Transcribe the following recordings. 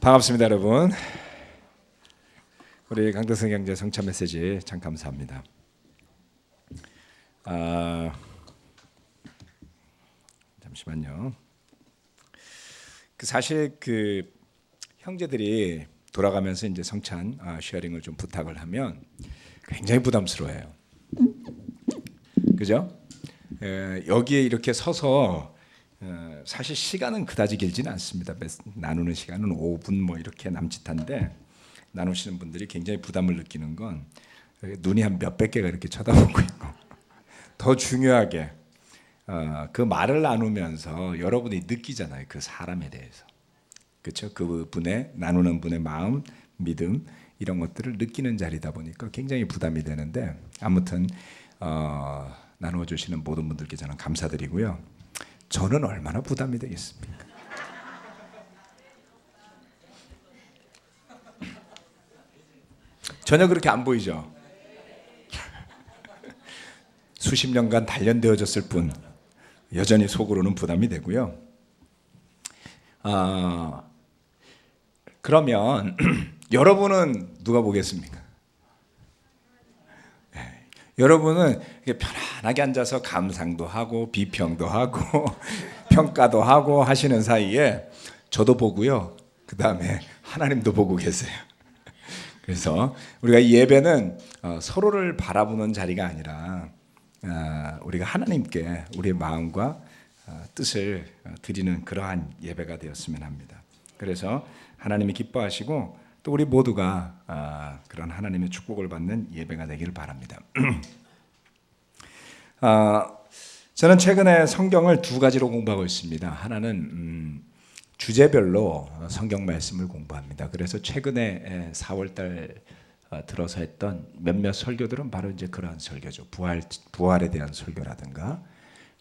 반갑습니다, 여러분. 우리 강덕성 형제 성찬 메시지 참 감사합니다. 잠시만요. 사실 형제들이 돌아가면서 이제 성찬 쉐어링을 좀 부탁을 하면 굉장히 부담스러워해요. 그죠? 여기에 이렇게 서서 사실 시간은 그다지 길지는 않습니다. 나누는 시간은 5분 뭐 이렇게 남짓한데 나누시는 분들이 굉장히 부담을 느끼는 건 눈이 한 몇백 개가 이렇게 쳐다보고 있고, 더 중요하게 그 말을 나누면서 여러분이 느끼잖아요. 그 사람에 대해서. 그렇죠? 그분의 나누는 분의 마음, 믿음 이런 것들을 느끼는 자리다 보니까 굉장히 부담이 되는데, 아무튼 나누어 주시는 모든 분들께 저는 감사드리고요. 저는 얼마나 부담이 되겠습니까? 전혀 그렇게 안 보이죠? 수십 년간 단련되어졌을 뿐 여전히 속으로는 부담이 되고요. 그러면 여러분은 누가 보겠습니까? 여러분은 편안하게 앉아서 감상도 하고 비평도 하고 평가도 하고 하시는 사이에 저도 보고요. 그 다음에 하나님도 보고 계세요. 그래서 우리가 이 예배는 서로를 바라보는 자리가 아니라 우리가 하나님께 우리의 마음과 뜻을 드리는 그러한 예배가 되었으면 합니다. 그래서 하나님이 기뻐하시고 또 우리 모두가 그런 하나님의 축복을 받는 예배가 되기를 바랍니다. 저는 최근에 성경을 두 가지로 공부하고 있습니다. 하나는 주제별로 성경 말씀을 공부합니다. 그래서 최근에 4월달 들어서 했던 몇몇 설교들은 바로 이제 그러한 설교죠. 부활에 대한 설교라든가,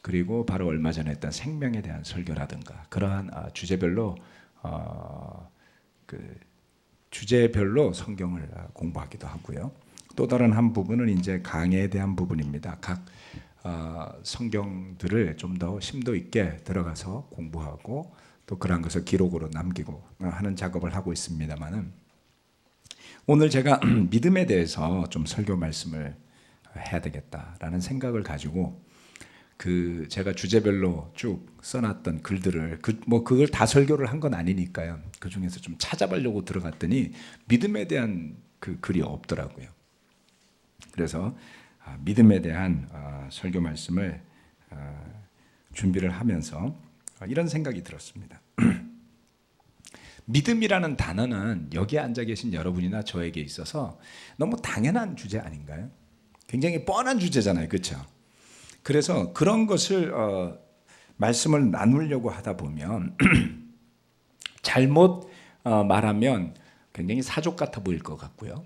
그리고 바로 얼마 전에 했던 생명에 대한 설교라든가, 그러한 주제별로 주제별로 성경을 공부하기도 하고요. 또 다른 한 부분은 이제 강해에 대한 부분입니다. 각 성경들을 좀 더 심도 있게 들어가서 공부하고 또 그러한 것을 기록으로 남기고 하는 작업을 하고 있습니다만은, 오늘 제가 믿음에 대해서 좀 설교 말씀을 해야 되겠다라는 생각을 가지고 제가 주제별로 쭉 써놨던 글들을 그걸 다 설교를 한 건 아니니까요. 그 중에서 좀 찾아보려고 들어갔더니 믿음에 대한 그 글이 없더라고요. 그래서 믿음에 대한 설교 말씀을 준비를 하면서 이런 생각이 들었습니다. 믿음이라는 단어는 여기에 앉아 계신 여러분이나 저에게 있어서 너무 당연한 주제 아닌가요? 굉장히 뻔한 주제잖아요. 그렇죠? 그래서 그런 것을 말씀을 나누려고 하다 보면 잘못 말하면 굉장히 사족 같아 보일 것 같고요.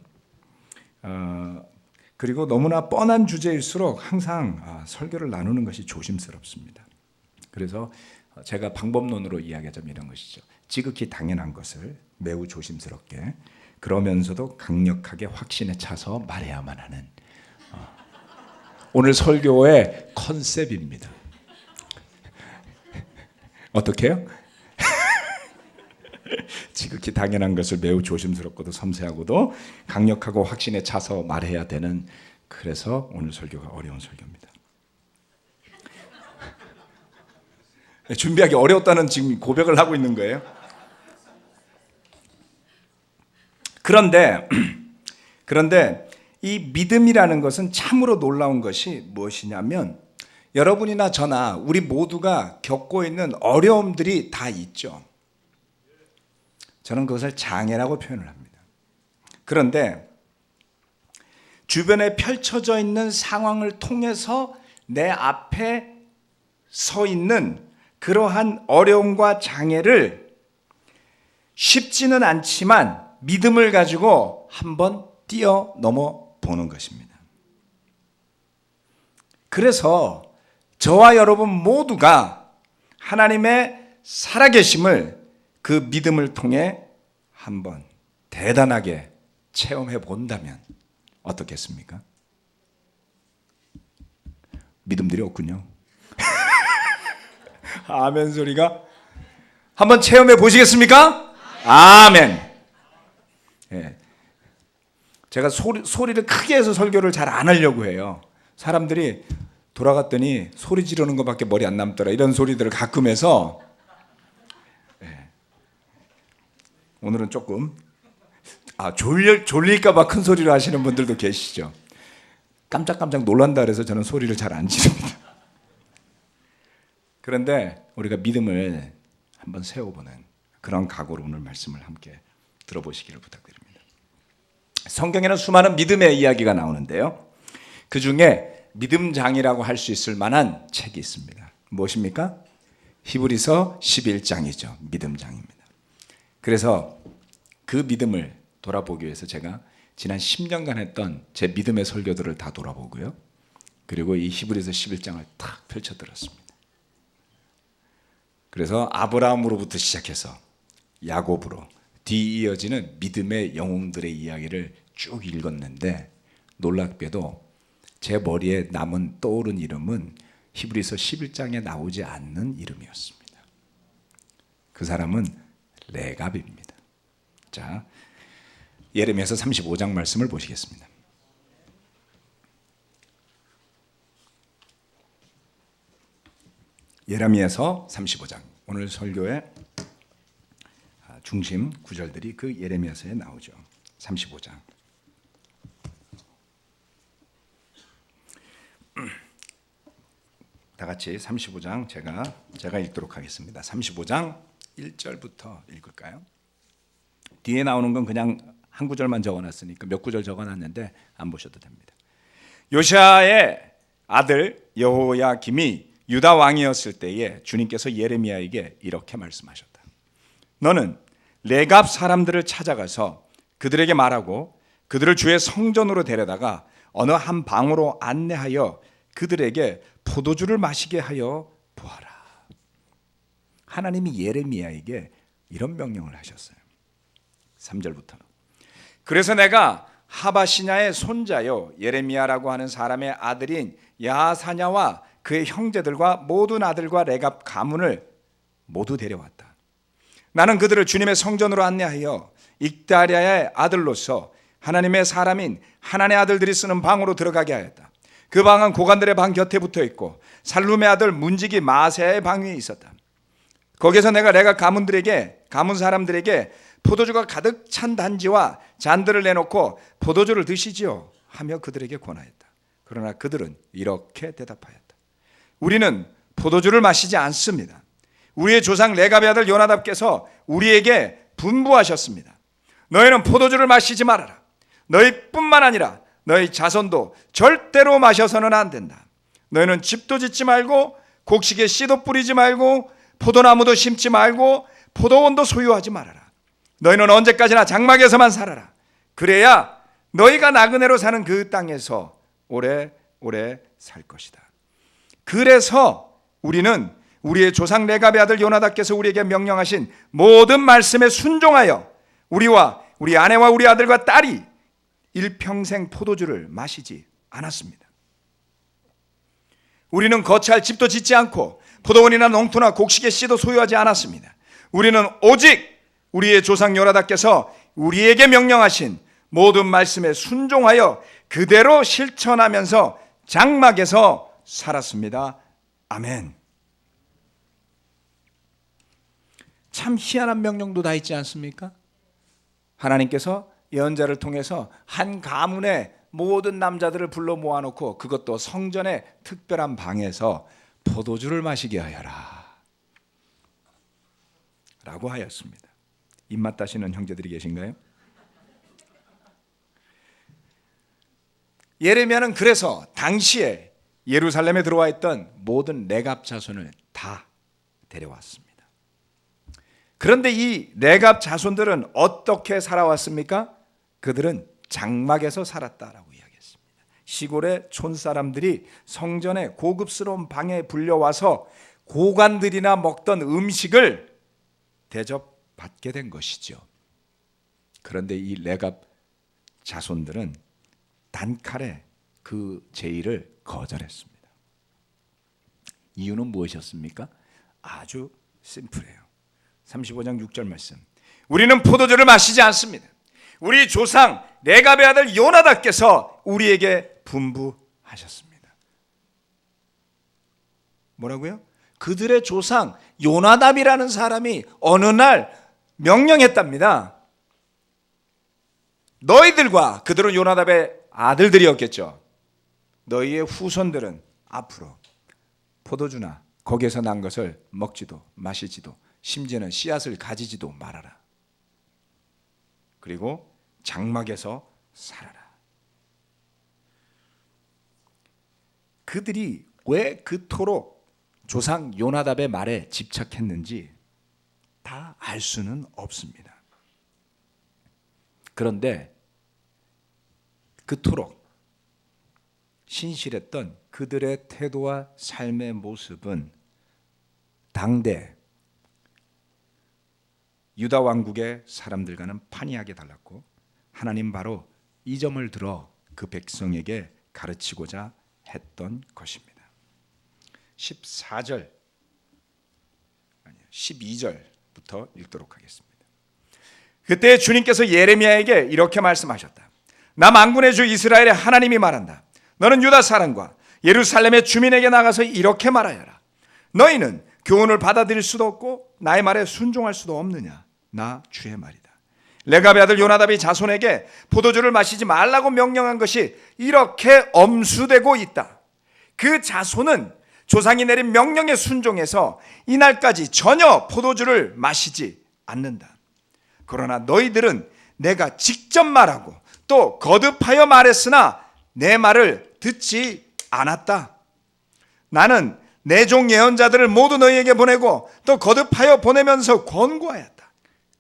그리고 너무나 뻔한 주제일수록 항상 설교를 나누는 것이 조심스럽습니다. 그래서 제가 방법론으로 이야기하자면 이런 것이죠. 지극히 당연한 것을 매우 조심스럽게, 그러면서도 강력하게 확신에 차서 말해야만 하는 오늘 설교의 컨셉입니다. 어떻게요? 지극히 당연한 것을 매우 조심스럽고도 섬세하고도 강력하고 확신에 차서 말해야 되는, 그래서 오늘 설교가 어려운 설교입니다. 준비하기 어려웠다는 지금 고백을 하고 있는 거예요. 그런데 이 믿음이라는 것은 참으로 놀라운 것이 무엇이냐면, 여러분이나 저나 우리 모두가 겪고 있는 어려움들이 다 있죠. 저는 그것을 장애라고 표현을 합니다. 그런데 주변에 펼쳐져 있는 상황을 통해서 내 앞에 서 있는 그러한 어려움과 장애를 쉽지는 않지만 믿음을 가지고 한번 뛰어넘어 보는 것입니다. 그래서 저와 여러분 모두가 하나님의 살아계심을 그 믿음을 통해 한번 대단하게 체험해 본다면 어떻겠습니까? 믿음들이 없군요. 아멘 소리가. 한번 체험해 보시겠습니까? 아멘. 예. 제가 소리를 크게 해서 설교를 잘 안 하려고 해요. 사람들이 돌아갔더니 소리 지르는 것밖에 머리 안 남더라, 이런 소리들을 가끔 해서. 예. 오늘은 조금 졸릴까 봐 큰 소리로 하시는 분들도 계시죠. 깜짝깜짝 놀란다 그래서 저는 소리를 잘 안 지릅니다. 그런데 우리가 믿음을 한번 세워보는 그런 각오로 오늘 말씀을 함께 들어보시기를 부탁드립니다. 성경에는 수많은 믿음의 이야기가 나오는데요, 그 중에 믿음장이라고 할 수 있을 만한 책이 있습니다. 무엇입니까? 히브리서 11장이죠. 믿음장입니다. 그래서 그 믿음을 돌아보기 위해서 제가 지난 10년간 했던 제 믿음의 설교들을 다 돌아보고요, 그리고 이 히브리서 11장을 탁 펼쳐들었습니다. 그래서 아브라함으로부터 시작해서 야곱으로 뒤이어지는 믿음의 영웅들의 이야기를 쭉 읽었는데, 놀랍게도 제 머리에 남은 떠오른 이름은 히브리서 11장에 나오지 않는 이름이었습니다. 그 사람은 레갑입니다. 자, 예레미야서 35장 말씀을 보시겠습니다. 예레미야서 35장, 오늘 설교의 중심 구절들이 그 예레미야서에 나오죠. 35장. 다 같이 35장 제가 읽도록 하겠습니다. 35장 1절부터 읽을까요? 뒤에 나오는 건 그냥 한 구절만 적어놨으니까 몇 구절 적어놨는데 안 보셔도 됩니다. 요시아의 아들 여호야김이 유다 왕이었을 때에 주님께서 예레미야에게 이렇게 말씀하셨다. 너는 레갑 사람들을 찾아가서 그들에게 말하고 그들을 주의 성전으로 데려다가 어느 한 방으로 안내하여 그들에게 포도주를 마시게 하여 보아라. 하나님이 예레미야에게 이런 명령을 하셨어요. 3절부터. 그래서 내가 하바시냐의 손자요 예레미야라고 하는 사람의 아들인 야사냐와 그의 형제들과 모든 아들과 레갑 가문을 모두 데려왔다. 나는 그들을 주님의 성전으로 안내하여 익다리아의 아들로서 하나님의 사람인 하나님의 아들들이 쓰는 방으로 들어가게 하였다. 그 방은 고관들의 방 곁에 붙어 있고 살룸의 아들 문지기 마세야의 방 위에 있었다. 거기서 내가 레갑 가문 사람들에게 포도주가 가득 찬 단지와 잔들을 내놓고 포도주를 드시지요 하며 그들에게 권하였다. 그러나 그들은 이렇게 대답하였다. 우리는 포도주를 마시지 않습니다. 우리의 조상 레갑의 아들 요나답께서 우리에게 분부하셨습니다. 너희는 포도주를 마시지 말아라. 너희뿐만 아니라 너희 자손도 절대로 마셔서는 안 된다. 너희는 집도 짓지 말고 곡식에 씨도 뿌리지 말고 포도나무도 심지 말고 포도원도 소유하지 말아라. 너희는 언제까지나 장막에서만 살아라. 그래야 너희가 나그네로 사는 그 땅에서 오래오래 살 것이다. 그래서 우리는 우리의 조상 레갑의 아들 요나답께서 우리에게 명령하신 모든 말씀에 순종하여 우리와 우리 아내와 우리 아들과 딸이 일평생 포도주를 마시지 않았습니다. 우리는 거처할 집도 짓지 않고 포도원이나 농토나 곡식의 씨도 소유하지 않았습니다. 우리는 오직 우리의 조상 요나답께서 우리에게 명령하신 모든 말씀에 순종하여 그대로 실천하면서 장막에서 살았습니다. 아멘. 참 희한한 명령도 다 있지 않습니까? 하나님께서 예언자를 통해서 한 가문의 모든 남자들을 불러 모아놓고 그것도 성전의 특별한 방에서 포도주를 마시게 하여라 라고 하였습니다. 입맛 다시는 형제들이 계신가요? 예레미야는 그래서 당시에 예루살렘에 들어와 있던 모든 레갑 자손을 다 데려왔습니다. 그런데 이 레갑 자손들은 어떻게 살아왔습니까? 그들은 장막에서 살았다라고 이야기했습니다. 시골의 촌사람들이 성전의 고급스러운 방에 불려와서 고관들이나 먹던 음식을 대접받게 된 것이죠. 그런데 이 레갑 자손들은 단칼에 그 제의를 거절했습니다. 이유는 무엇이었습니까? 아주 심플해요. 35장 6절 말씀. 우리는 포도주를 마시지 않습니다. 우리 조상 레갑의 아들 요나답께서 우리에게 분부하셨습니다. 뭐라고요? 그들의 조상 요나답이라는 사람이 어느 날 명령했답니다. 너희들과, 그들은 요나답의 아들들이었겠죠. 너희의 후손들은 앞으로 포도주나 거기에서 난 것을 먹지도 마시지도 심지어는 씨앗을 가지지도 말아라. 그리고 장막에서 살아라. 그들이 왜 그토록 조상 요나답의 말에 집착했는지 다 알 수는 없습니다. 그런데 그토록 신실했던 그들의 태도와 삶의 모습은 당대 유다 왕국의 사람들과는 판이하게 달랐고, 하나님 바로 이 점을 들어 그 백성에게 가르치고자 했던 것입니다. 14절, 아니요, 12절부터 읽도록 하겠습니다. 그때 주님께서 예레미야에게 이렇게 말씀하셨다. 나 만군의 주 이스라엘의 하나님이 말한다. 너는 유다 사람과 예루살렘의 주민에게 나가서 이렇게 말하여라. 너희는 교훈을 받아들일 수도 없고 나의 말에 순종할 수도 없느냐. 나 주의 말이다. 레갑의 아들 요나답이 자손에게 포도주를 마시지 말라고 명령한 것이 이렇게 엄수되고 있다. 그 자손은 조상이 내린 명령에 순종해서 이날까지 전혀 포도주를 마시지 않는다. 그러나 너희들은 내가 직접 말하고 또 거듭하여 말했으나 내 말을 듣지 않았다. 나는 내 종 예언자들을 모두 너희에게 보내고 또 거듭하여 보내면서 권고하였다.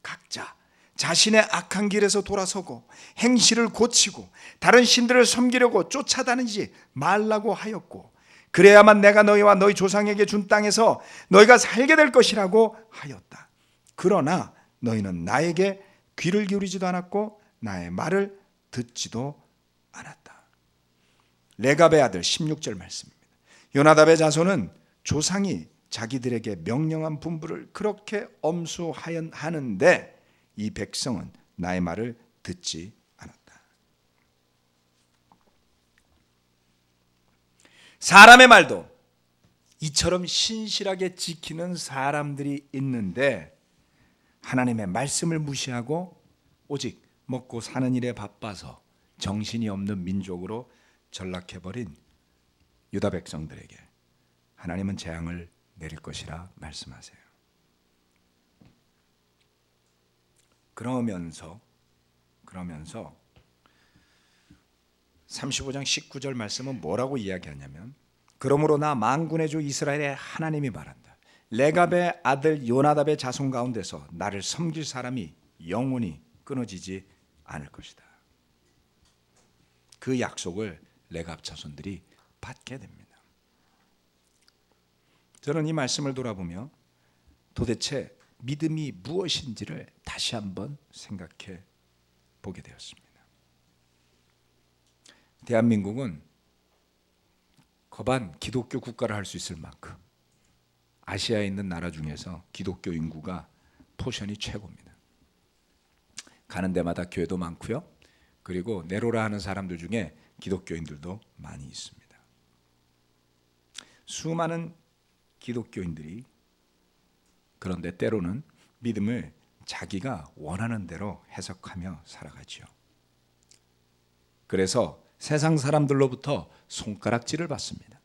각자 자신의 악한 길에서 돌아서고 행실을 고치고 다른 신들을 섬기려고 쫓아다니지 말라고 하였고, 그래야만 내가 너희와 너희 조상에게 준 땅에서 너희가 살게 될 것이라고 하였다. 그러나 너희는 나에게 귀를 기울이지도 않았고 나의 말을 듣지도 않았다. 레갑의 아들 16절 말씀입니다. 요나답의 자손은 조상이 자기들에게 명령한 분부를 그렇게 엄수하는데 이 백성은 나의 말을 듣지 않았다. 사람의 말도 이처럼 신실하게 지키는 사람들이 있는데 하나님의 말씀을 무시하고 오직 먹고 사는 일에 바빠서 정신이 없는 민족으로 전락해버린 유다 백성들에게 하나님은 재앙을 내릴 것이라 말씀하세요. 그러면서 35장 19절 말씀은 뭐라고 이야기하냐면, 그러므로 나 만군의 주 이스라엘의 하나님이 말한다. 레갑의 아들 요나답의 자손 가운데서 나를 섬길 사람이 영원히 끊어지지 않을 것이다. 그 약속을 레갑 자손들이 받게 됩니다. 저는 이 말씀을 돌아보며 도대체 믿음이 무엇인지를 다시 한번 생각해 보게 되었습니다. 대한민국은 거반 기독교 국가를 할 수 있을 만큼 아시아에 있는 나라 중에서 기독교 인구가 포션이 최고입니다. 가는 데마다 교회도 많고요. 그리고 네로라 하는 사람들 중에 기독교인들도 많이 있습니다. 수많은 기독교인들이 그런데 때로는 믿음을 자기가 원하는 대로 해석하며 살아가죠. 그래서 세상 사람들로부터 손가락질을 받습니다.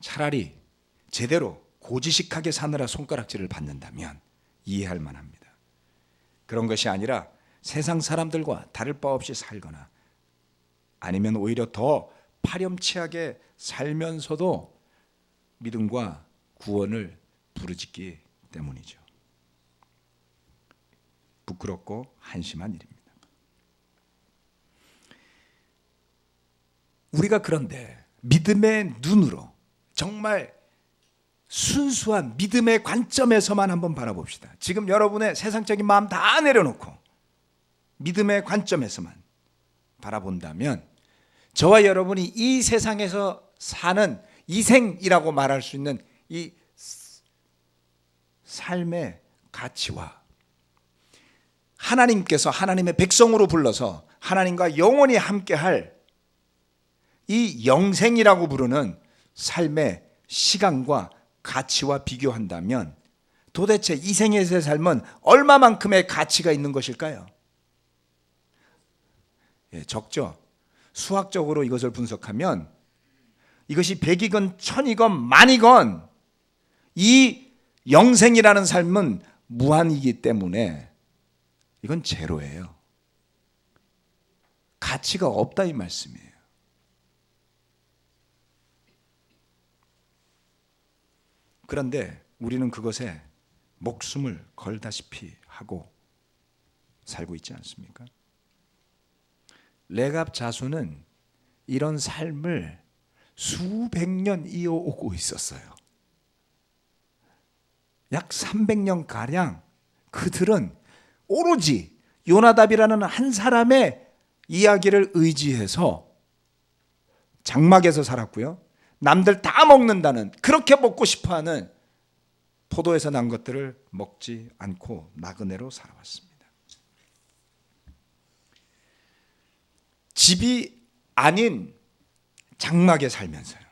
차라리 제대로 고지식하게 사느라 손가락질을 받는다면 이해할 만합니다. 그런 것이 아니라 세상 사람들과 다를 바 없이 살거나 아니면 오히려 더 파렴치하게 살면서도 믿음과 구원을 부르짖기 때문이죠. 부끄럽고 한심한 일입니다. 우리가 그런데 믿음의 눈으로 정말 순수한 믿음의 관점에서만 한번 바라봅시다. 지금 여러분의 세상적인 마음 다 내려놓고 믿음의 관점에서만 바라본다면 저와 여러분이 이 세상에서 사는 이생이라고 말할 수 있는 이 삶의 가치와 하나님께서 하나님의 백성으로 불러서 하나님과 영원히 함께할 이 영생이라고 부르는 삶의 시간과 가치와 비교한다면 도대체 이 생에서의 삶은 얼마만큼의 가치가 있는 것일까요? 적죠. 수학적으로 이것을 분석하면 이것이 100이건 1000이건 만이건 이 영생이라는 삶은 무한이기 때문에 이건 제로예요. 가치가 없다 이 말씀이에요. 그런데 우리는 그것에 목숨을 걸다시피 하고 살고 있지 않습니까? 레갑 자손은 이런 삶을 수백 년 이어오고 있었어요. 약 300년가량 그들은 오로지 요나답이라는 한 사람의 이야기를 의지해서 장막에서 살았고요. 남들 다 먹는다는, 그렇게 먹고 싶어하는 포도에서 난 것들을 먹지 않고 나그네로 살아왔습니다. 집이 아닌 장막에 살면서요.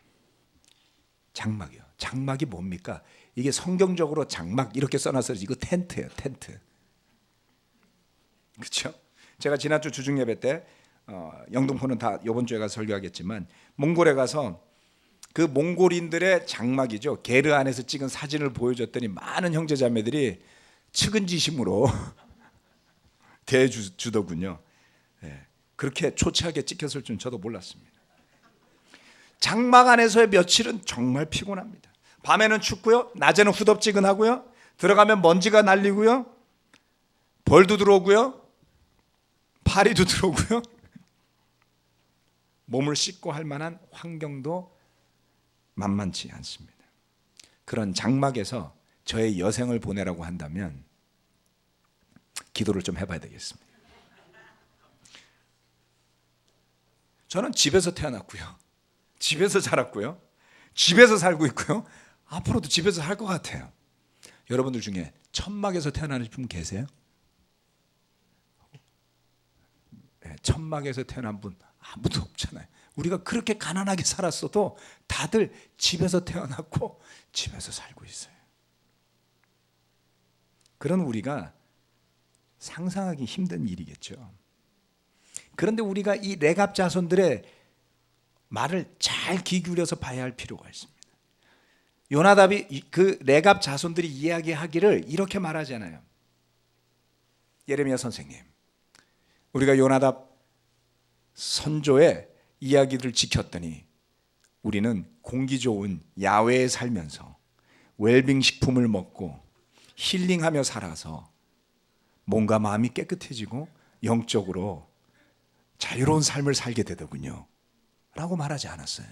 장막이요. 장막이 뭡니까? 이게 성경적으로 장막 이렇게 써놔서 이거 텐트예요. 텐트. 그렇죠? 제가 지난주 주중예배 때 영등포는 다 이번 주에 가서 설교하겠지만 몽골에 가서 그 몽골인들의 장막이죠. 게르 안에서 찍은 사진을 보여줬더니 많은 형제자매들이 측은지심으로 대해주더군요. 그렇게 초췌하게 찍혔을 줄은 저도 몰랐습니다. 장막 안에서의 며칠은 정말 피곤합니다. 밤에는 춥고요. 낮에는 후덥지근하고요. 들어가면 먼지가 날리고요. 벌도 들어오고요. 파리도 들어오고요. 몸을 씻고 할 만한 환경도 만만치 않습니다. 그런 장막에서 저의 여생을 보내라고 한다면 기도를 좀 해봐야 되겠습니다. 저는 집에서 태어났고요. 집에서 자랐고요. 집에서 살고 있고요. 앞으로도 집에서 살 것 같아요. 여러분들 중에 천막에서 태어나는 분 계세요? 천막에서 태어난 분 아무도 없잖아요. 우리가 그렇게 가난하게 살았어도 다들 집에서 태어났고 집에서 살고 있어요. 그런 우리가 상상하기 힘든 일이겠죠. 그런데 우리가 이 레갑 자손들의 말을 잘 귀 기울여서 봐야 할 필요가 있습니다. 요나답이 그 레갑 자손들이 이야기하기를 이렇게 말하잖아요. 예레미야 선생님, 우리가 요나답 선조의 이야기를 지켰더니 우리는 공기 좋은 야외에 살면서 웰빙 식품을 먹고 힐링하며 살아서 몸과 마음이 깨끗해지고 영적으로 자유로운 삶을 살게 되더군요 라고 말하지 않았어요.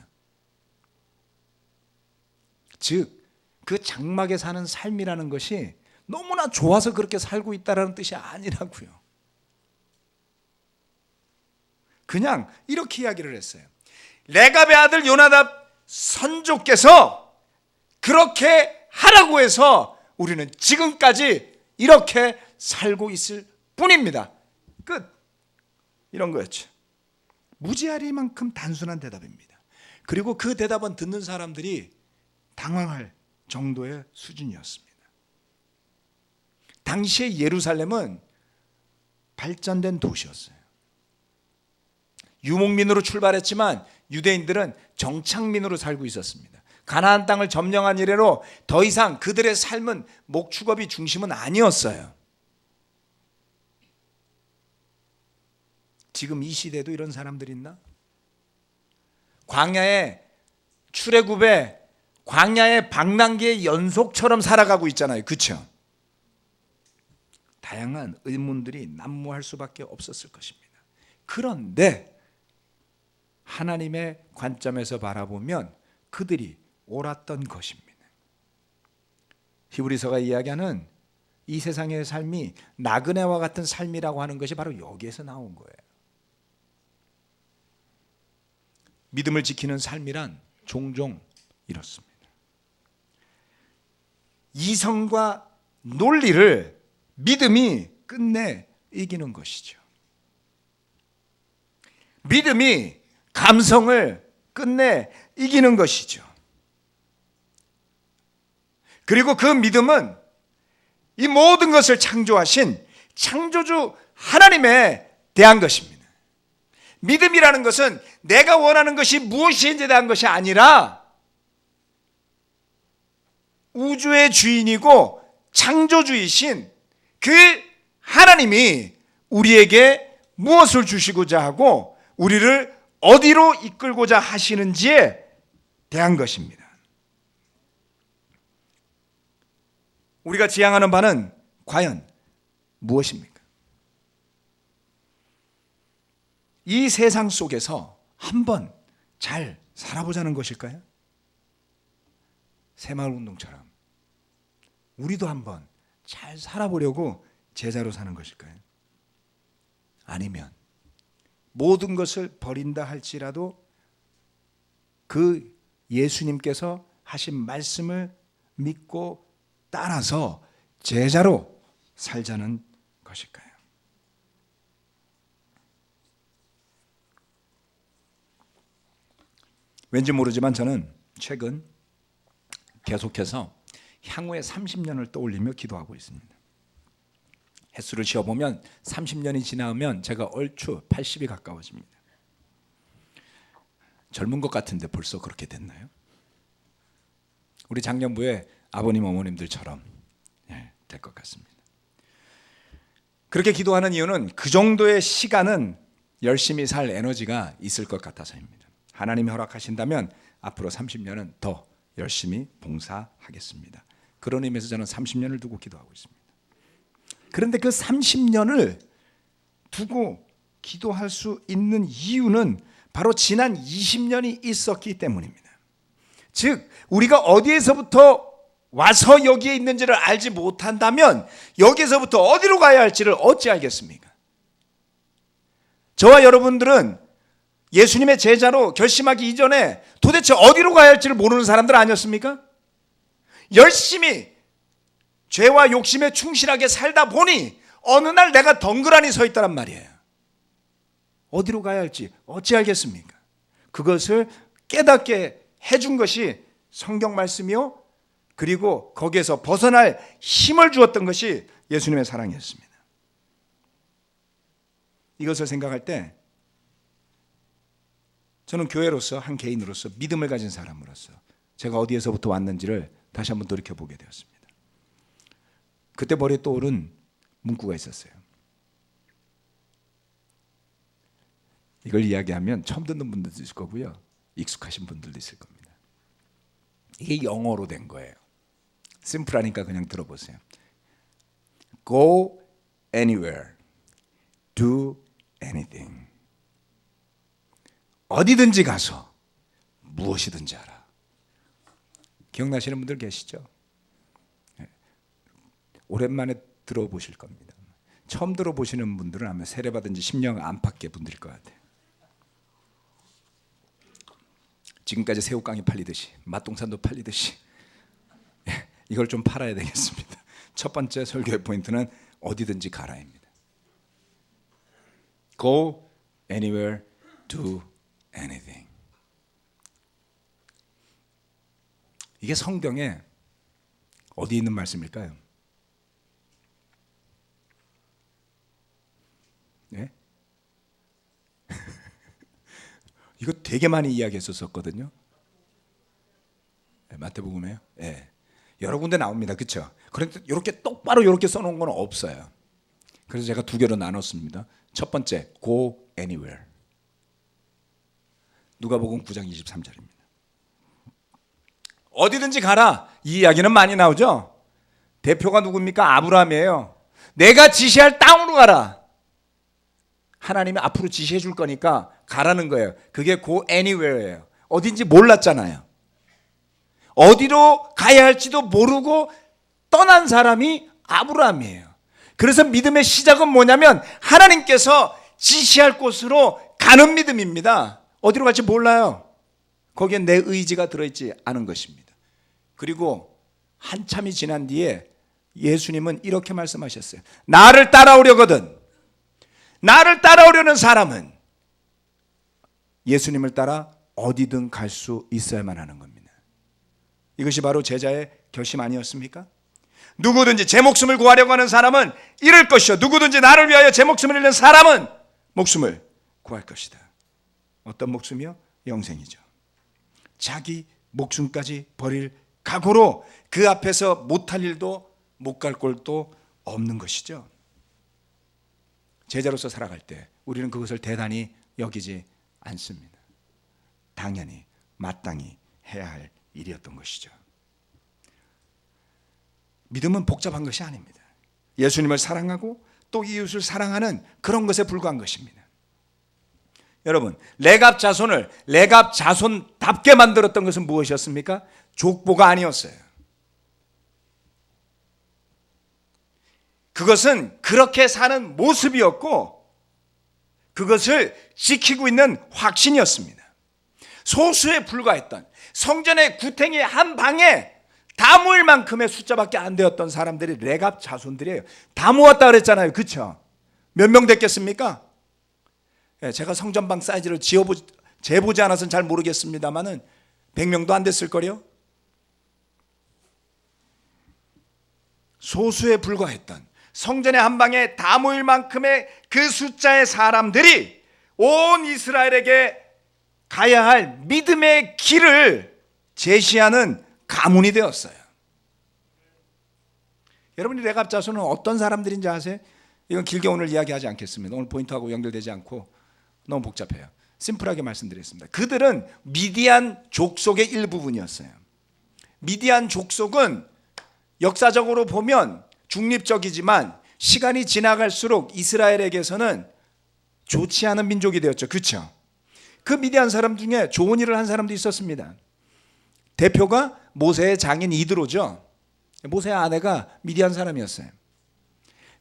즉, 그 장막에 사는 삶이라는 것이 너무나 좋아서 그렇게 살고 있다는 뜻이 아니라고요. 그냥 이렇게 이야기를 했어요. 레갑의 아들 요나답 선조께서 그렇게 하라고 해서 우리는 지금까지 이렇게 살고 있을 뿐입니다. 끝. 이런 거였죠. 무지하리만큼 단순한 대답입니다. 그리고 그 대답은 듣는 사람들이 당황할 정도의 수준이었습니다. 당시의 예루살렘은 발전된 도시였어요. 유목민으로 출발했지만 유대인들은 정착민으로 살고 있었습니다. 가나안 땅을 점령한 이래로 더 이상 그들의 삶은 목축업이 중심은 아니었어요. 지금 이 시대도 이런 사람들 있나? 광야의 출애굽의 광야의 방랑기의 연속처럼 살아가고 있잖아요. 그렇죠? 다양한 의문들이 난무할 수밖에 없었을 것입니다. 그런데 하나님의 관점에서 바라보면 그들이 옳았던 것입니다. 히브리서가 이야기하는 이 세상의 삶이 나그네와 같은 삶이라고 하는 것이 바로 여기에서 나온 거예요. 믿음을 지키는 삶이란 종종 이렇습니다. 이성과 논리를 믿음이 끝내 이기는 것이죠. 믿음이 감성을 끝내 이기는 것이죠. 그리고 그 믿음은 이 모든 것을 창조하신 창조주 하나님에 대한 것입니다. 믿음이라는 것은 내가 원하는 것이 무엇인지에 대한 것이 아니라 우주의 주인이고 창조주이신 그 하나님이 우리에게 무엇을 주시고자 하고 우리를 어디로 이끌고자 하시는지에 대한 것입니다. 우리가 지향하는 바는 과연 무엇입니까? 이 세상 속에서 한번 잘 살아보자는 것일까요? 새마을운동처럼 우리도 한번 잘 살아보려고 제자로 사는 것일까요? 아니면 모든 것을 버린다 할지라도 그 예수님께서 하신 말씀을 믿고 따라서 제자로 살자는 것일까요? 왠지 모르지만 저는 최근 계속해서 향후의 30년을 떠올리며 기도하고 있습니다. 횟수를 지어보면 30년이 지나면 제가 얼추 80이 가까워집니다. 젊은 것 같은데 벌써 그렇게 됐나요? 우리 작년부에 아버님 어머님들처럼 될 것 같습니다. 그렇게 기도하는 이유는 그 정도의 시간은 열심히 살 에너지가 있을 것 같아서입니다. 하나님이 허락하신다면 앞으로 30년은 더 열심히 봉사하겠습니다. 그런 의미에서 저는 30년을 두고 기도하고 있습니다. 그런데 그 30년을 두고 기도할 수 있는 이유는 바로 지난 20년이 있었기 때문입니다. 즉 우리가 어디에서부터 와서 여기에 있는지를 알지 못한다면 여기에서부터 어디로 가야 할지를 어찌 알겠습니까? 저와 여러분들은 예수님의 제자로 결심하기 이전에 도대체 어디로 가야 할지를 모르는 사람들 아니었습니까? 열심히 죄와 욕심에 충실하게 살다 보니 어느 날 내가 덩그러니 서 있다란 말이에요. 어디로 가야 할지 어찌 알겠습니까? 그것을 깨닫게 해준 것이 성경 말씀이요, 그리고 거기에서 벗어날 힘을 주었던 것이 예수님의 사랑이었습니다. 이것을 생각할 때 저는 교회로서 한 개인으로서 믿음을 가진 사람으로서 제가 어디에서부터 왔는지를 다시 한번 돌이켜보게 되었습니다. 그때 머리에 떠오른 문구가 있었어요. 이걸 이야기하면 처음 듣는 분들도 있을 거고요, 익숙하신 분들도 있을 겁니다. 이게 영어로 된 거예요. 심플하니까 그냥 들어보세요. Go anywhere, do anything. 어디든지 가서 무엇이든지 하라. 기억나시는 분들 계시죠? 오랜만에 들어보실 겁니다. 처음 들어보시는 분들은 아마 세례받은 지 10년 안팎의 분들일 것 같아요. 지금까지 새우깡이 팔리듯이 맛동산도 팔리듯이 이걸 좀 팔아야 되겠습니다. 첫 번째 설교의 포인트는 어디든지 가라입니다. Go anywhere, do anything. 이게 성경에 어디 있는 말씀일까요? 네? 이거 되게 많이 이야기했었거든요. 네, 마태복음에요. 네. 여러 군데 나옵니다. 그렇죠? 그런데 이렇게 똑바로 이렇게 써놓은 건 없어요. 그래서 제가 두 개로 나눴습니다. 첫 번째, go anywhere. 누가복음 9장 23절입니다. 어디든지 가라. 이 이야기는 많이 나오죠. 대표가 누굽니까? 아브라함이에요. 내가 지시할 땅으로 가라. 하나님이 앞으로 지시해 줄 거니까 가라는 거예요. 그게 go anywhere예요. 어딘지 몰랐잖아요. 어디로 가야 할지도 모르고 떠난 사람이 아브라함이에요. 그래서 믿음의 시작은 뭐냐면 하나님께서 지시할 곳으로 가는 믿음입니다. 어디로 갈지 몰라요. 거기에 내 의지가 들어있지 않은 것입니다. 그리고 한참이 지난 뒤에 예수님은 이렇게 말씀하셨어요. 나를 따라오려거든 나를 따라오려는 사람은 예수님을 따라 어디든 갈 수 있어야만 하는 겁니다. 이것이 바로 제자의 결심 아니었습니까? 누구든지 제 목숨을 구하려고 하는 사람은 잃을 것이요, 누구든지 나를 위하여 제 목숨을 잃는 사람은 목숨을 구할 것이다. 어떤 목숨이요? 영생이죠. 자기 목숨까지 버릴 각오로 그 앞에서 못할 일도 못 갈 곳도 없는 것이죠. 제자로서 살아갈 때 우리는 그것을 대단히 여기지 않습니다. 당연히 마땅히 해야 할 일이었던 것이죠. 믿음은 복잡한 것이 아닙니다. 예수님을 사랑하고 또 이웃을 사랑하는 그런 것에 불과한 것입니다. 여러분, 레갑 자손을 레갑 자손답게 만들었던 것은 무엇이었습니까? 족보가 아니었어요. 그것은 그렇게 사는 모습이었고 그것을 지키고 있는 확신이었습니다. 소수에 불과했던, 성전의 구탱이 한 방에 다 모일 만큼의 숫자밖에 안 되었던 사람들이 레갑 자손들이에요. 다 모았다 그랬잖아요. 그렇죠? 몇 명 됐겠습니까? 제가 성전방 사이즈를 재보지 않아서는 잘 모르겠습니다만은 100명도 안 됐을 거요. 소수에 불과했던, 성전의 한 방에 다 모일 만큼의 그 숫자의 사람들이 온 이스라엘에게 가야 할 믿음의 길을 제시하는 가문이 되었어요. 여러분이 레갑 자손은 어떤 사람들인지 아세요? 이건 길게 오늘 이야기하지 않겠습니다. 오늘 포인트하고 연결되지 않고 너무 복잡해요. 심플하게 말씀드리겠습니다. 그들은 미디안 족속의 일부분이었어요. 미디안 족속은 역사적으로 보면 중립적이지만 시간이 지나갈수록 이스라엘에게서는 좋지 않은 민족이 되었죠. 그렇죠? 그 미디안 사람 중에 좋은 일을 한 사람도 있었습니다. 대표가 모세의 장인 이드로죠. 모세의 아내가 미디안 사람이었어요.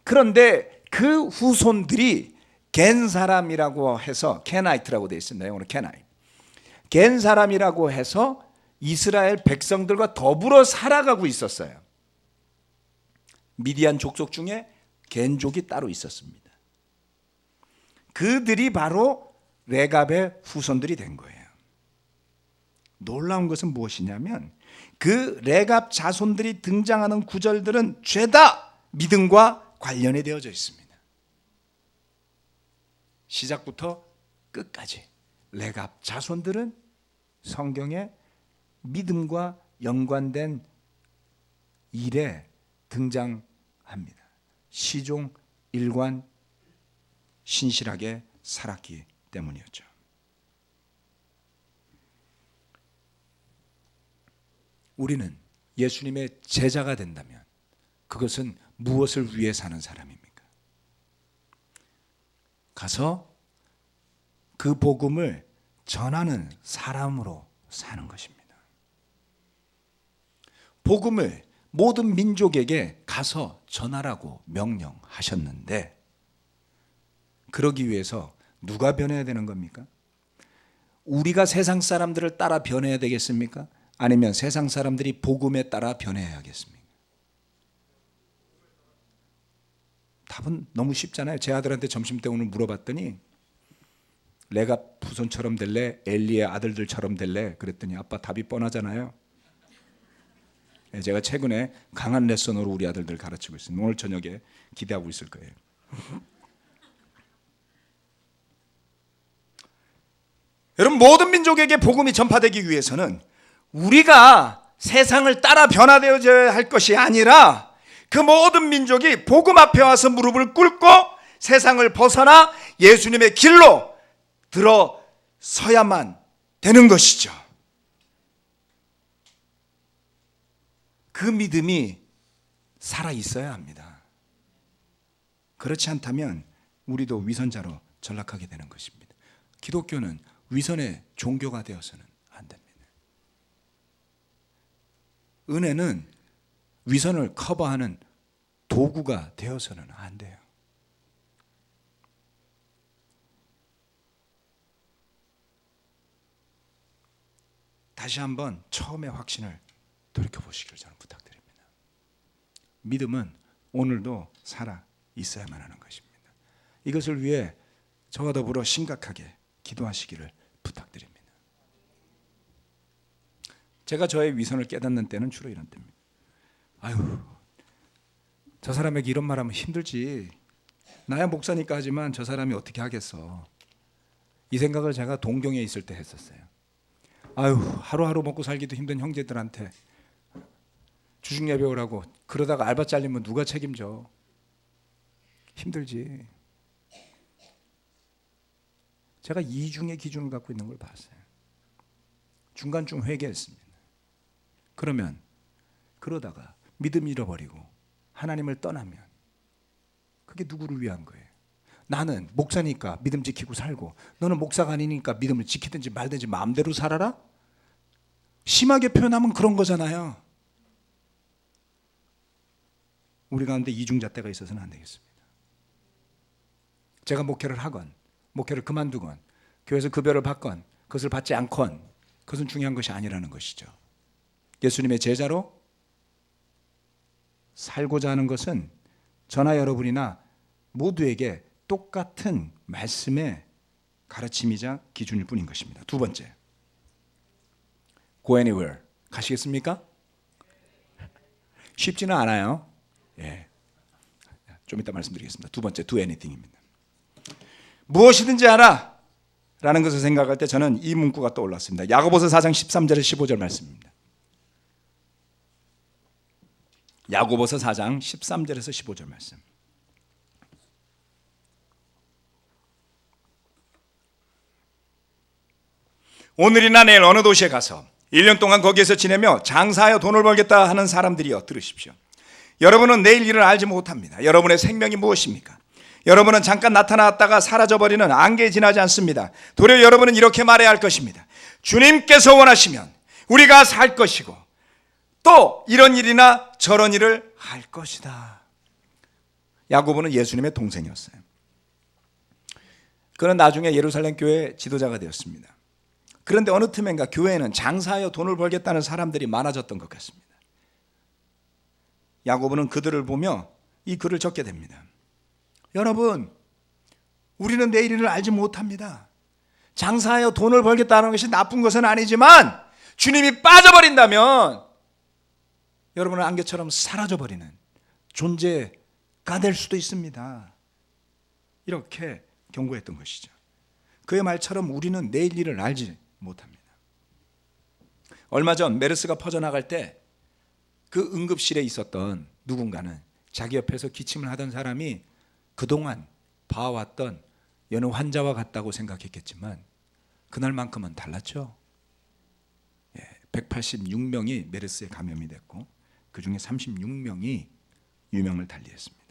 그런데 그 후손들이 겐 사람이라고 해서, 케나이트라고 되어 있습니다. 영어로 케나이. 겐 사람이라고 해서 이스라엘 백성들과 더불어 살아가고 있었어요. 미디안 족속 중에 겐족이 따로 있었습니다. 그들이 바로 레갑의 후손들이 된 거예요. 놀라운 것은 무엇이냐면 그 레갑 자손들이 등장하는 구절들은 죄다 믿음과 관련이 되어져 있습니다. 시작부터 끝까지 레갑 자손들은 성경에 믿음과 연관된 일에 등장합니다. 시종, 일관, 신실하게 살았기 때문이었죠. 우리는 예수님의 제자가 된다면 그것은 무엇을 위해 사는 사람입니까? 가서 그 복음을 전하는 사람으로 사는 것입니다. 복음을 모든 민족에게 가서 전하라고 명령하셨는데 그러기 위해서 누가 변해야 되는 겁니까? 우리가 세상 사람들을 따라 변해야 되겠습니까? 아니면 세상 사람들이 복음에 따라 변해야겠습니까? 답은 너무 쉽잖아요. 제 아들한테 점심때 오늘 물어봤더니 레갑 후손처럼 될래? 엘리의 아들들처럼 될래? 그랬더니 아빠 답이 뻔하잖아요. 제가 최근에 강한 레슨으로 우리 아들들 가르치고 있습니다. 오늘 저녁에 기대하고 있을 거예요. 여러분, 모든 민족에게 복음이 전파되기 위해서는 우리가 세상을 따라 변화되어야 할 것이 아니라 그 모든 민족이 복음 앞에 와서 무릎을 꿇고 세상을 벗어나 예수님의 길로 들어서야만 되는 것이죠. 그 믿음이 살아 있어야 합니다. 그렇지 않다면 우리도 위선자로 전락하게 되는 것입니다. 기독교는 위선의 종교가 되어서는 안 됩니다. 은혜는 위선을 커버하는 도구가 되어서는 안 돼요. 다시 한번 처음의 확신을 돌이켜보시기를 저는 부탁드립니다. 믿음은 오늘도 살아 있어야만 하는 것입니다. 이것을 위해 저와 더불어 심각하게 기도하시기를 부탁드립니다. 제가 저의 위선을 깨닫는 때는 주로 이런 때입니다. 아유, 저 사람에게 이런 말하면 힘들지. 나야 목사니까 하지만 저 사람이 어떻게 하겠어. 이 생각을 제가 동경에 있을 때 했었어요. 아유, 하루하루 먹고 살기도 힘든 형제들한테 주중 예배 오라고 그러다가 알바 잘리면 누가 책임져. 힘들지. 제가 이중의 기준을 갖고 있는 걸 봤어요. 중간중 회개했습니다. 그러면 그러다가 믿음 잃어버리고 하나님을 떠나면 그게 누구를 위한 거예요? 나는 목사니까 믿음 지키고 살고 너는 목사가 아니니까 믿음을 지키든지 말든지 마음대로 살아라? 심하게 표현하면 그런 거잖아요. 우리 가운데 이중잣대가 있어서는 안 되겠습니다. 제가 목회를 하건 목회를 그만두건 교회에서 급여를 받건 그것을 받지 않건 그것은 중요한 것이 아니라는 것이죠. 예수님의 제자로 살고자 하는 것은 저나 여러분이나 모두에게 똑같은 말씀의 가르침이자 기준일 뿐인 것입니다. 두 번째, Go anywhere. 가시겠습니까? 쉽지는 않아요. 예. 좀 이따 말씀드리겠습니다. 두 번째, Do anything입니다. 무엇이든지 하라 라는 것을 생각할 때 저는 이 문구가 떠올랐습니다. 야고보서 4장 13절에서 15절 말씀입니다. 야고보서 4장 13절에서 15절 말씀. 오늘이나 내일 어느 도시에 가서 1년 동안 거기에서 지내며 장사하여 돈을 벌겠다 하는 사람들이여 들으십시오. 여러분은 내일 일을 알지 못합니다. 여러분의 생명이 무엇입니까? 여러분은 잠깐 나타났다가 사라져버리는 안개에 지나지 않습니다. 도리어 여러분은 이렇게 말해야 할 것입니다. 주님께서 원하시면 우리가 살 것이고 또 이런 일이나 저런 일을 할 것이다. 야고보는 예수님의 동생이었어요. 그는 나중에 예루살렘 교회 지도자가 되었습니다. 그런데 어느 틈엔가 교회에는 장사하여 돈을 벌겠다는 사람들이 많아졌던 것 같습니다. 야고보는 그들을 보며 이 글을 적게 됩니다. 여러분, 우리는 내일 일을 알지 못합니다. 장사하여 돈을 벌겠다는 것이 나쁜 것은 아니지만 주님이 빠져버린다면 여러분은 안개처럼 사라져버리는 존재가 될 수도 있습니다. 이렇게 경고했던 것이죠. 그의 말처럼 우리는 내일 일을 알지 못합니다. 얼마 전 메르스가 퍼져나갈 때 그 응급실에 있었던 누군가는 자기 옆에서 기침을 하던 사람이 그동안 봐왔던 여느 환자와 같다고 생각했겠지만 그날만큼은 달랐죠. 186명이 메르스에 감염이 됐고 그 중에 36명이 유명을 달리했습니다.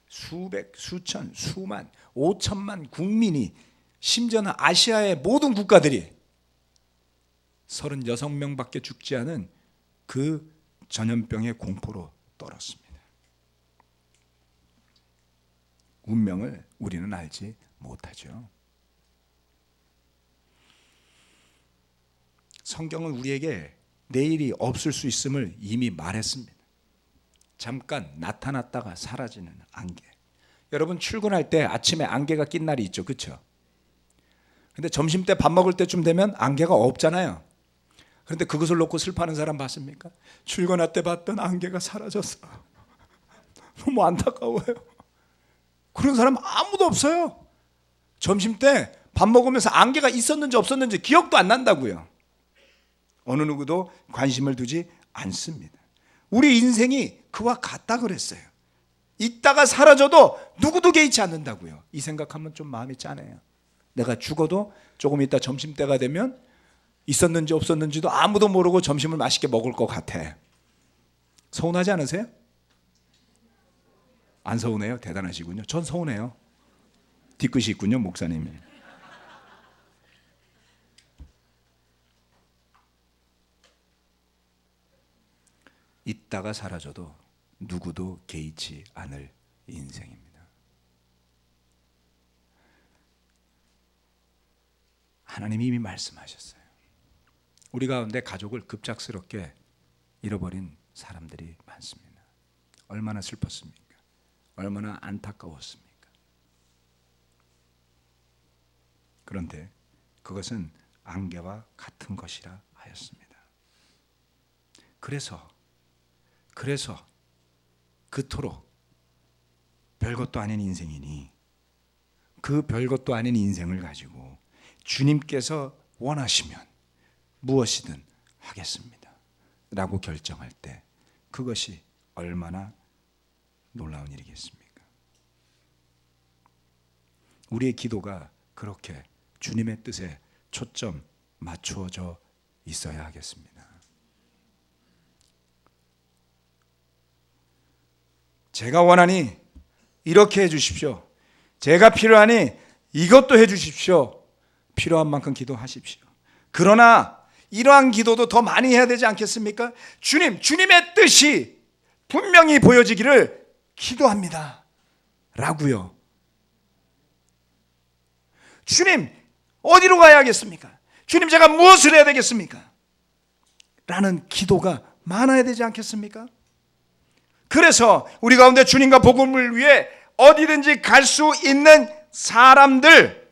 수백, 수천, 수만, 5천만 국민이 심지어는 아시아의 모든 국가들이 36명밖에 죽지 않은 그 전염병의 공포로 떨었습니다. 운명을 우리는 알지 못하죠. 성경은 우리에게 내일이 없을 수 있음을 이미 말했습니다. 잠깐 나타났다가 사라지는 안개. 여러분 출근할 때 아침에 안개가 낀 날이 있죠, 그렇죠? 근데 점심 때 밥 먹을 때쯤 되면 안개가 없잖아요. 그런데 그것을 놓고 슬퍼하는 사람 봤습니까? 출근할 때 봤던 안개가 사라졌어. 너무 안타까워요. 그런 사람 아무도 없어요. 점심 때 밥 먹으면서 안개가 있었는지 없었는지 기억도 안 난다고요. 어느 누구도 관심을 두지 않습니다. 우리 인생이 그와 같다 그랬어요. 있다가 사라져도 누구도 개의치 않는다고요. 이 생각하면 좀 마음이 짠해요. 내가 죽어도 조금 있다 점심때가 되면 있었는지 없었는지도 아무도 모르고 점심을 맛있게 먹을 것 같아. 서운하지 않으세요? 안 서운해요? 대단하시군요. 전 서운해요. 뒤끝이 있군요, 목사님이. 있다가 사라져도 누구도 개의치 않을 인생입니다. 하나님이 이미 말씀하셨어요. 우리 가운데 가족을 급작스럽게 잃어버린 사람들이 많습니다. 얼마나 슬펐습니까? 얼마나 안타까웠습니까? 그런데 그것은 안개와 같은 것이라 하였습니다. 그래서 그토록 별것도 아닌 인생이니 그 별것도 아닌 인생을 가지고 주님께서 원하시면 무엇이든 하겠습니다 라고 결정할 때 그것이 얼마나 놀라운 일이겠습니까? 우리의 기도가 그렇게 주님의 뜻에 초점 맞추어져 있어야 하겠습니다. 제가 원하니 이렇게 해주십시오. 제가 필요하니 이것도 해주십시오. 필요한 만큼 기도하십시오. 그러나 이러한 기도도 더 많이 해야 되지 않겠습니까? 주님의 뜻이 분명히 보여지기를 기도합니다 라고요. 주님, 어디로 가야 하겠습니까? 주님, 제가 무엇을 해야 되겠습니까? 라는 기도가 많아야 되지 않겠습니까? 그래서 우리 가운데 주님과 복음을 위해 어디든지 갈 수 있는 사람들,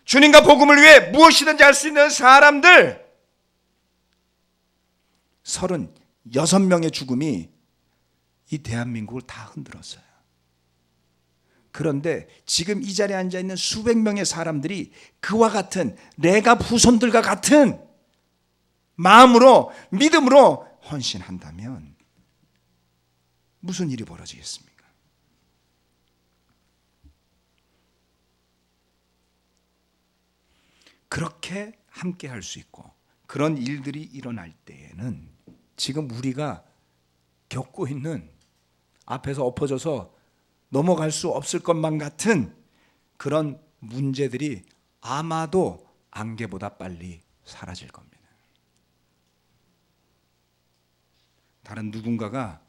주님과 복음을 위해 무엇이든지 할 수 있는 사람들 36명의 죽음이 이 대한민국을 다 흔들었어요. 그런데 지금 이 자리에 앉아있는 수백 명의 사람들이 그와 같은 레갑 후손들과 같은 마음으로 믿음으로 헌신한다면 무슨 일이 벌어지겠습니까? 그렇게 함께 할 수 있고 그런 일들이 일어날 때에는 지금 우리가 겪고 있는 앞에서 엎어져서 넘어갈 수 없을 것만 같은 그런 문제들이 아마도 안개보다 빨리 사라질 겁니다. 다른 누군가가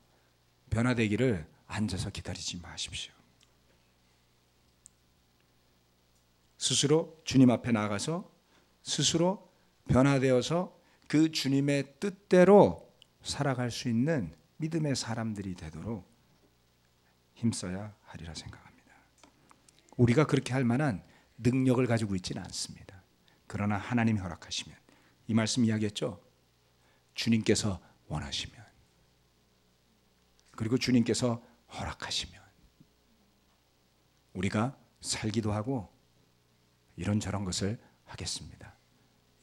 변화되기를 앉아서 기다리지 마십시오. 스스로 주님 앞에 나가서 스스로 변화되어서 그 주님의 뜻대로 살아갈 수 있는 믿음의 사람들이 되도록 힘써야 하리라 생각합니다. 우리가 그렇게 할 만한 능력을 가지고 있지는 않습니다. 그러나 하나님이 허락하시면, 이 말씀 이야기했죠. 주님께서 원하시면, 그리고 주님께서 허락하시면 우리가 살기도 하고 이런저런 것을 하겠습니다.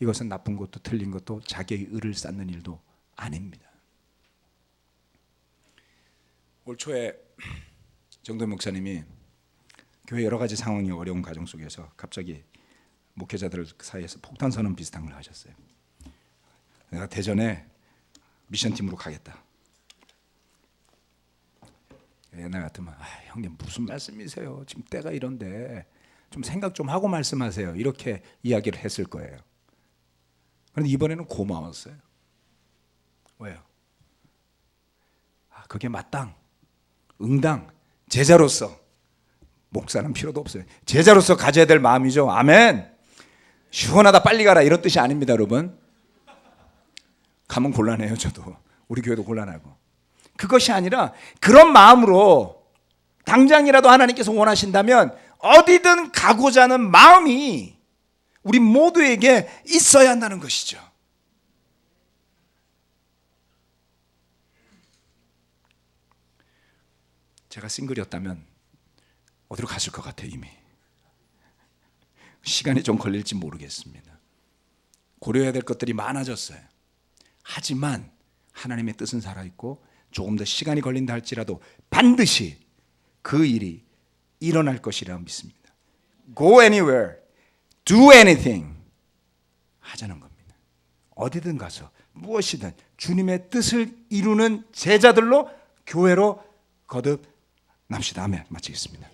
이것은 나쁜 것도 틀린 것도 자기의 의를 쌓는 일도 아닙니다. 올 초에 정도현 목사님이 교회 여러 가지 상황이 어려운 과정 속에서 갑자기 목회자들 사이에서 폭탄 선언 비슷한 걸 하셨어요. 내가 대전에 미션팀으로 가겠다. 옛날 같으면 형님 무슨 말씀이세요? 지금 때가 이런데 좀 생각 좀 하고 말씀하세요. 이렇게 이야기를 했을 거예요. 그런데 이번에는 고마웠어요. 왜요? 그게 마땅, 응당, 제자로서, 목사는 필요도 없어요. 제자로서 가져야 될 마음이죠. 아멘. 시원하다 빨리 가라 이런 뜻이 아닙니다, 여러분. 가면 곤란해요. 저도 우리 교회도 곤란하고. 그것이 아니라 그런 마음으로 당장이라도 하나님께서 원하신다면 어디든 가고자 하는 마음이 우리 모두에게 있어야 한다는 것이죠. 제가 싱글이었다면 어디로 갔을 것 같아요. 이미 시간이 좀 걸릴지 모르겠습니다. 고려해야 될 것들이 많아졌어요. 하지만 하나님의 뜻은 살아있고 조금 더 시간이 걸린다 할지라도 반드시 그 일이 일어날 것이라 믿습니다. Go anywhere, do anything 하자는 겁니다. 어디든 가서 무엇이든 주님의 뜻을 이루는 제자들로 교회로 거듭납시다. 아멘. 마치겠습니다.